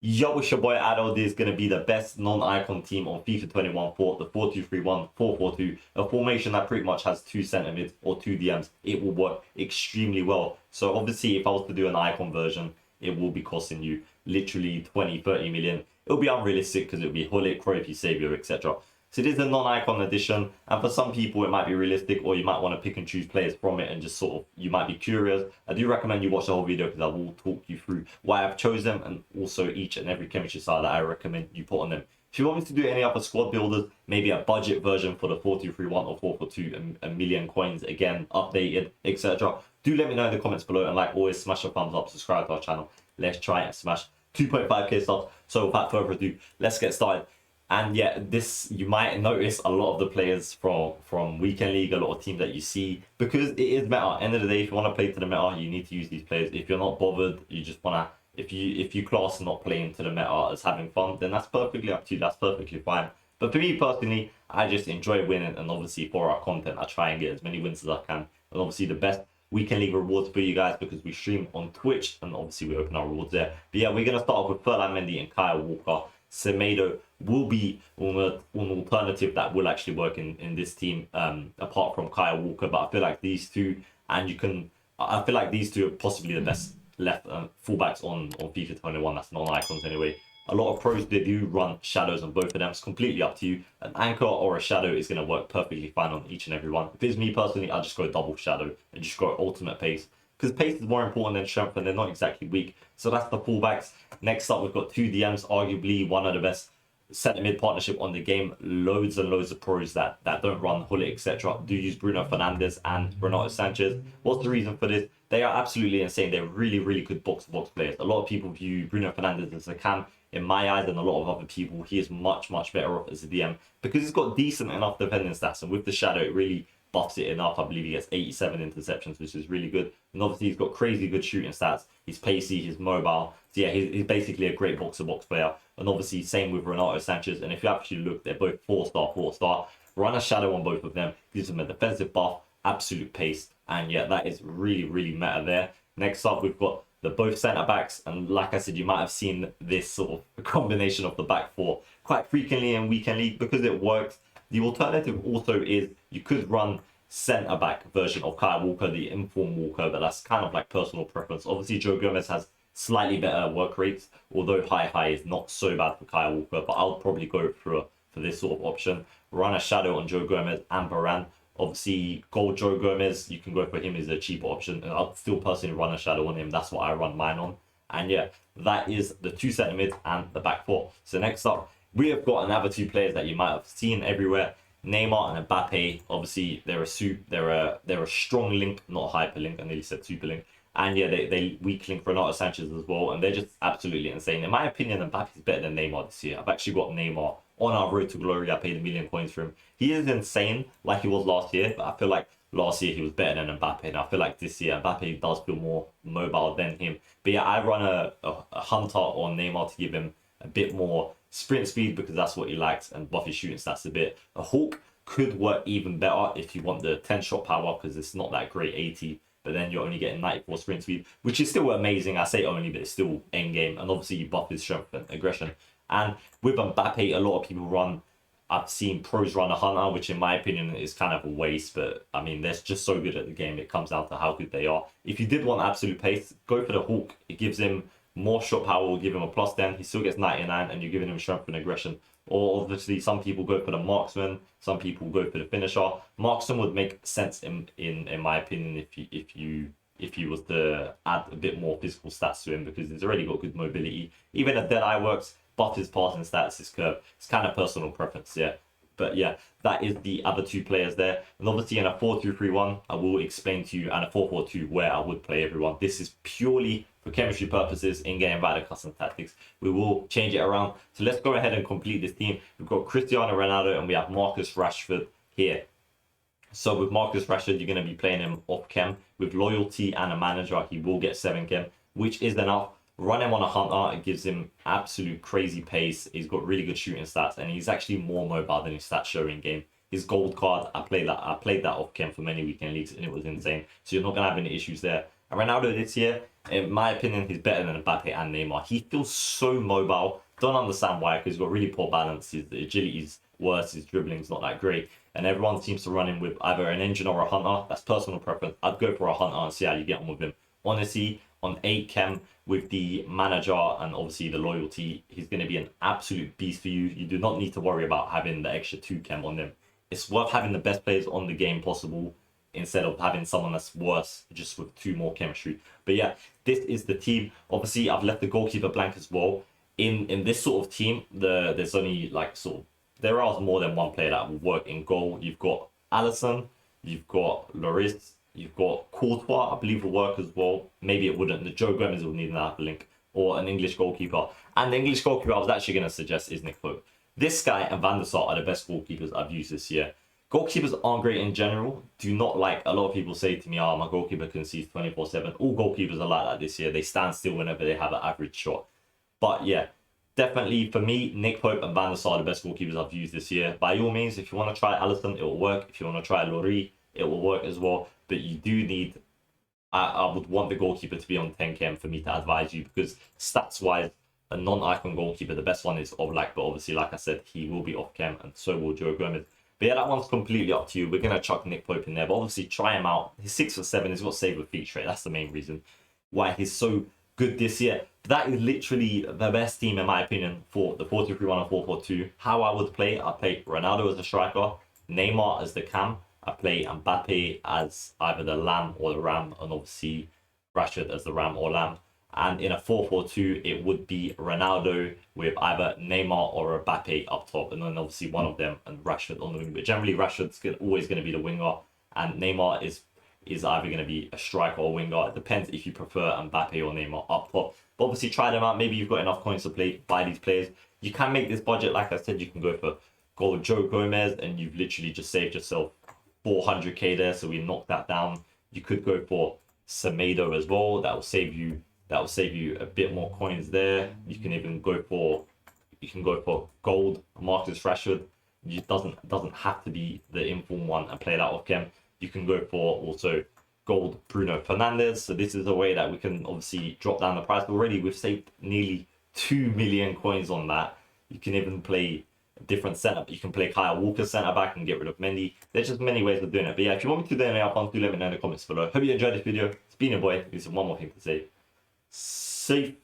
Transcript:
Yo, it's your boy Adol. This is going to be the best non-icon team on FIFA 21 for the 4-2-3-1, 4-4-2, a formation that pretty much has two centre mids or two DMs. It will work extremely well. So obviously, if I was to do an icon version, it will be costing you literally 20, 30 million. It'll be unrealistic because it'll be Hullet, Cruyff, Eusebio, etc. So it is a non-icon edition, and for some people it might be realistic, or you might want to pick and choose players from it and just sort of, you might be curious. I do recommend you watch the whole video because I will talk you through why I've chosen and also each and every chemistry style that I recommend you put on them. If you want me to do any other squad builders, maybe a budget version for the 4-2-3-1 or 4-4-2, a million coins, again, updated, etc. Do let me know in the comments below, and like always, smash a thumbs up, subscribe to our channel. Let's try and smash 2.5k subs. So without further ado, let's get started. And yeah, this, you might notice a lot of the players from Weekend League, a lot of teams that you see, because it is meta. End of the day, if you want to play to the meta, you need to use these players. If you're not bothered, you just want to, if you class not playing to the meta as having fun, then that's perfectly up to you. That's perfectly fine. But for me personally, I just enjoy winning, and obviously for our content, I try and get as many wins as I can. And obviously the best Weekend League rewards for you guys, because we stream on Twitch and obviously we open our rewards there. But yeah, we're going to start off with Ferland Mendy and Kyle Walker. Semedo will be an alternative that will actually work in this team, apart from Kyle Walker. But I feel like these two, and I feel like these two are possibly the best left fullbacks on FIFA 21. That's non-icons anyway. A lot of pros, they do run shadows on both of them. It's completely up to you. An anchor or a shadow is going to work perfectly fine on each and every one. If it's me personally, I'll just go double shadow and just go ultimate pace, because pace is more important than strength, and they're not exactly weak. So that's the fullbacks. Next up, we've got two DMs, arguably one of the best centre mid partnership on the game. Loads and loads of pros that don't run Hullet, etc. do use Bruno Fernandes and Renato Sanchez. What's the reason for this? They are absolutely insane. They're really, really good box-to-box players. A lot of people view Bruno Fernandes as a cam. In my eyes and a lot of other people, he is much, much better off as a DM, because he's got decent enough defending stats, and with the shadow, it really buffs it enough. I believe he gets 87 interceptions, which is really good. And obviously, he's got crazy good shooting stats. He's pacey, he's mobile. So yeah, he's basically a great box-to-box player. And obviously, same with Renato Sanchez. And if you actually look, they're both 4-star, 4-star. Run a shadow on both of them, gives them a defensive buff, absolute pace. And yeah, that is really, really meta there. Next up, we've got the both centre-backs. And like I said, you might have seen this sort of combination of the back four quite frequently in Weekend League because it works. The alternative also is you could run centre-back version of Kyle Walker, the inform Walker, but that's kind of like personal preference. Obviously, Joe Gomez has slightly better work rates, although high is not so bad for Kyle Walker, but I'll probably go for this sort of option. Run a shadow on Joe Gomez and Varane. Obviously, gold Joe Gomez, you can go for him as a cheaper option, and I'll still personally run a shadow on him. That's what I run mine on. And yeah, that is the two centre mids and the back four. So next up, we have got another two players that you might have seen everywhere. Neymar and Mbappe. Obviously, they're a strong link, not a hyper link. I nearly said super link. And yeah, they weak link Renato Sanchez as well, and they're just absolutely insane. In my opinion, Mbappe is better than Neymar this year. I've actually got Neymar on our road to glory. I paid 1 million coins for him. He is insane like he was last year, but I feel like last year he was better than Mbappe, and I feel like this year Mbappe does feel more mobile than him. But yeah, I run a hunter on Neymar to give him a bit more sprint speed, because that's what he likes, and buff his shooting stats a bit. A Hawk could work even better if you want the 10 shot power, because it's not that great 80, but then you're only getting 94 sprint speed, which is still amazing. I say only, but it's still end game, and obviously you buff his strength and aggression. And with Mbappe, a lot of people run, I've seen pros run a hunter, which in my opinion is kind of a waste, but I mean, they're just so good at the game, it comes down to how good they are. If you did want absolute pace, go for the Hawk. It gives him more shot power, will give him a +10. He still gets 99, and you're giving him strength and aggression. Or obviously, some people go for the marksman, some people go for the finisher. Marksman would make sense in my opinion if you was to add a bit more physical stats to him, because he's already got good mobility. Even if Deadeye works, buff his passing stats, his curve. It's kind of personal preference, yeah. But yeah, that is the other two players there. And obviously in a 4-2-3-1, I will explain to you, and a 4-4-2 where I would play everyone. This is purely for chemistry purposes, in-game via custom tactics. We will change it around. So let's go ahead and complete this team. We've got Cristiano Ronaldo and we have Marcus Rashford here. So with Marcus Rashford, you're going to be playing him off chem. With loyalty and a manager, he will get 7 chem, which is enough. Run him on a hunter, it gives him absolute crazy pace. He's got really good shooting stats, and he's actually more mobile than his stats show in game. His gold card, I played that off chem for many weekend leagues, and it was insane. So you're not gonna have any issues there. And Ronaldo this year, In my opinion, he's better than Mbappe and Neymar. He feels so mobile. Don't understand why, because he's got really poor balance. His agility's worse. His dribbling's not that great. And everyone seems to run him with either an engine or a hunter. That's personal preference. I'd go for a hunter and see how you get on with him. Honestly, on 8 chem with the manager and obviously the loyalty, he's going to be an absolute beast for you. You do not need to worry about having the extra 2 chem on them. It's worth having the best players on the game possible instead of having someone that's worse just with 2 more chemistry. But yeah, this is the team. Obviously, I've left the goalkeeper blank as well. In this sort of team, there's only like there are more than one player that will work in goal. You've got Alisson, you've got Lloris, you've got Courtois, I believe will work as well. Maybe it wouldn't. The Joe Gomez will need an hyperlink or an English goalkeeper. And the English goalkeeper I was actually going to suggest is Nick Pope. This guy and Van der Sar are the best goalkeepers I've used this year. Goalkeepers aren't great in general. Do not like, a lot of people say to me, oh, my goalkeeper concedes 24/7. All goalkeepers are like that this year. They stand still whenever they have an average shot. But yeah, definitely for me, Nick Pope and Van der Sar are the best goalkeepers I've used this year. By all means, if you want to try Alisson, it will work. If you want to try Lloris, it will work as well. But you do need, I would want the goalkeeper to be on 10 km for me to advise you, because stats-wise, a non-icon goalkeeper, the best one is Oblak, but obviously, like I said, he will be off cam and so will Joe Gomez. But yeah, that one's completely up to you. We're going to chuck Nick Pope in there, but obviously try him out. He's 6'7", he's got save with feet trait. That's the main reason why he's so good this year. That is literally the best team, in my opinion, for the 4-2-3-1 and 4-4-2. How I would play, I play Ronaldo as a striker, Neymar as the cam, I play Mbappe as either the lamb or the ram, and obviously Rashford as the ram or lamb. And in a 4-4-2, it would be Ronaldo with either Neymar or Mbappe up top, and then obviously one of them and Rashford on the wing. But generally, Rashford's always going to be the winger, and Neymar is either going to be a striker or winger. It depends if you prefer Mbappe or Neymar up top. But obviously, try them out. Maybe you've got enough coins to buy these players. You can make this budget. Like I said, you can go for Joe Gomez, and you've literally just saved yourself 400k there. So we knocked that down. You could go for Semedo as well. That will save you a bit more coins there. You can even go for gold Marcus Rashford. It doesn't have to be the inform one and play that off cam. You can go for also gold Bruno Fernandes. So this is a way that we can obviously drop down the price. Already we've saved nearly 2 million coins on that. You can even play a different setup. You can play Kyle Walker centre back and get rid of Mendy. There's just many ways of doing it. But yeah, if you want me to do anything else, do let me know in the comments below. Hope you enjoyed this video. It's been your boy. There's one more thing to say. Safe.